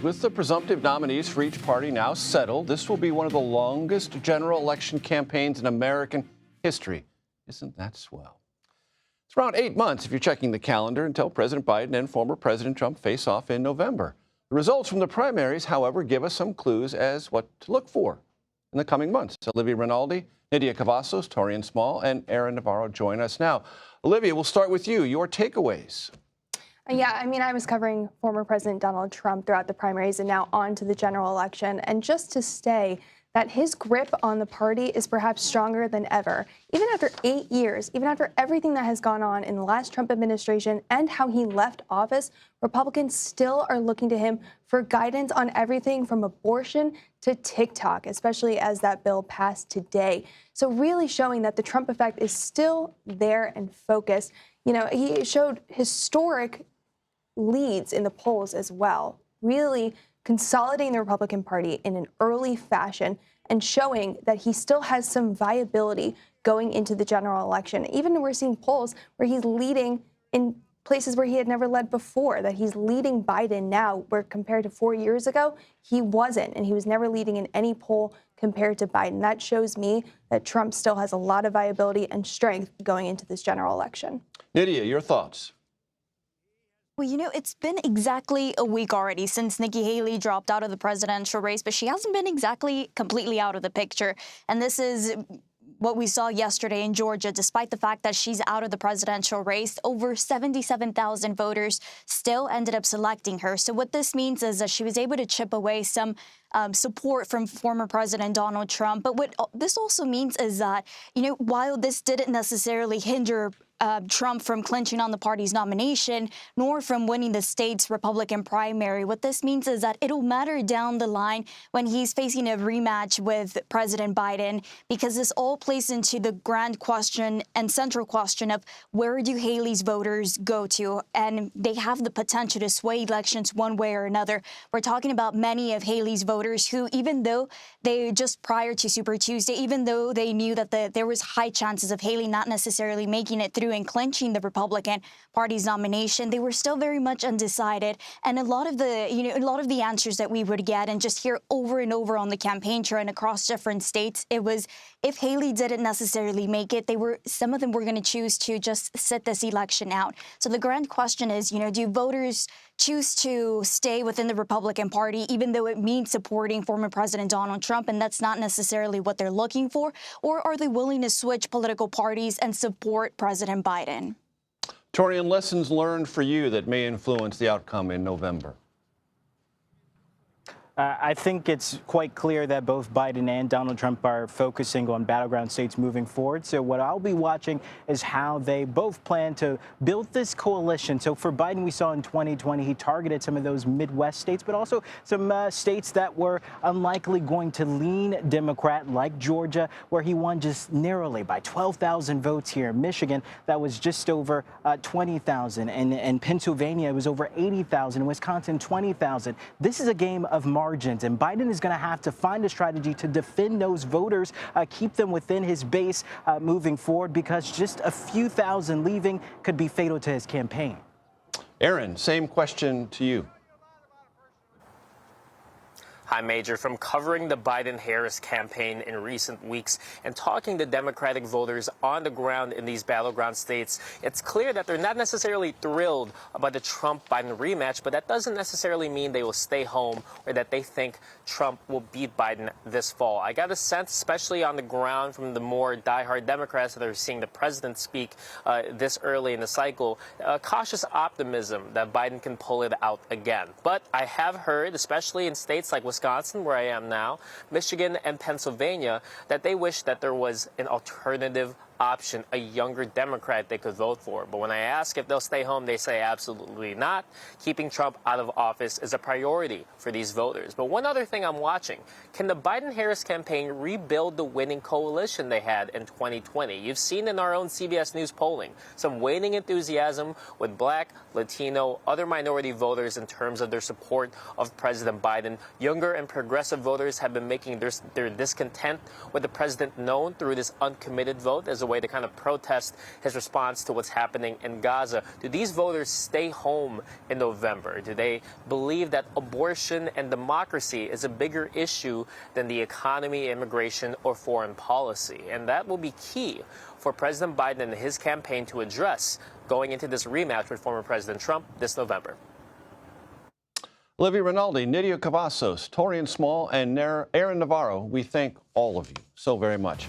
With the presumptive nominees for each party now settled, this will be one of the longest general election campaigns in American history. Isn't that swell? It's around 8 months, if you're checking the calendar, until President Biden and former President Trump face off in November. The results from the primaries, however, give us some clues as what to look for in the coming months. Olivia Rinaldi, Nidia Cavazos, Taurean Small, and Navarro join us now. Olivia, we'll start with you. Your takeaways. Yeah, I mean, I was covering former President Donald Trump throughout the primaries and now on to the general election. And just to say that his grip on the party is perhaps stronger than ever. Even after 8 years, even after everything that has gone on in the last Trump administration and how he left office, Republicans still are looking to him for guidance on everything from abortion to TikTok, especially as that bill passed today. So really showing that the Trump effect is still there and focused. You know, he showed historic leads in the polls as well, really consolidating the Republican Party in an early fashion and showing that he still has some viability going into the general election. Even we're seeing polls where he's leading in places where he had never led before, that he's leading Biden now, where compared to 4 years ago, he wasn't, and he was never leading in any poll compared to Biden. That shows me that Trump still has a lot of viability and strength going into this general election. Nidia, your thoughts? Well, you know, it's been exactly a week already since Nikki Haley dropped out of the presidential race, but she hasn't been exactly completely out of the picture. And this is what we saw yesterday in Georgia. Despite the fact that she's out of the presidential race, over 77,000 voters still ended up selecting her. So what this means is that she was able to chip away some support from former President Donald Trump. But what this also means is that, you know, while this didn't necessarily hinder Trump from clinching on the party's nomination, nor from winning the state's Republican primary. What this means is that it'll matter down the line when he's facing a rematch with President Biden, because this all plays into the grand question and central question of where do Haley's voters go to? And they have the potential to sway elections one way or another. We're talking about many of Haley's voters who, even though they just prior to Super Tuesday, even though they knew that there was high chances of Haley not necessarily making it through and clinching the Republican Party's nomination, they were still very much undecided. And a lot of the answers that we would get and just hear over and over on the campaign trail and across different states, it was if Haley didn't necessarily make it, some of them were going to choose to just sit this election out. So the grand question is, you know, do voters choose to stay within the Republican Party, even though it means supporting former President Donald Trump, and that's not necessarily what they're looking for? Or are they willing to switch political parties and support President Biden? Taurean, lessons learned for you that may influence the outcome in November? I think it's quite clear that both Biden and Donald Trump are focusing on battleground states moving forward. So what I'll be watching is how they both plan to build this coalition. So for Biden, we saw in 2020, he targeted some of those Midwest states, but also some states that were unlikely going to lean Democrat, like Georgia, where he won just narrowly by 12,000 votes here. Michigan, that was just over 20,000. And in Pennsylvania, it was over 80,000. Wisconsin, 20,000. This is a game of margins, and Biden is going to have to find a strategy to defend those voters, keep them within his base moving forward, because just a few thousand leaving could be fatal to his campaign. Aaron, same question to you. Hi, Major. From covering the Biden-Harris campaign in recent weeks and talking to Democratic voters on the ground in these battleground states, it's clear that they're not necessarily thrilled about the Trump-Biden rematch, but that doesn't necessarily mean they will stay home or that they think Trump will beat Biden this fall. I got a sense, especially on the ground from the more diehard Democrats that are seeing the president speak this early in the cycle, cautious optimism that Biden can pull it out again. But I have heard, especially in states like Wisconsin, where I am now, Michigan and Pennsylvania, that they wish that there was an alternative option, a younger Democrat they could vote for. But when I ask if they'll stay home, they say absolutely not. Keeping Trump out of office is a priority for these voters. But one other thing I'm watching, can the Biden-Harris campaign rebuild the winning coalition they had in 2020? You've seen in our own CBS News polling some waning enthusiasm with Black, Latino, other minority voters in terms of their support of President Biden. Younger and progressive voters have been making their discontent with the president known through this uncommitted vote as a away to kind of protest his response to what's happening in Gaza. Do these voters stay home in November? Do they believe that abortion and democracy is a bigger issue than the economy, immigration, or foreign policy? And that will be key for President Biden and his campaign to address going into this rematch with former President Trump this November. Olivia Rinaldi, Nidia Cavazos, Taurean Small, and Aaron Navarro, we thank all of you so very much.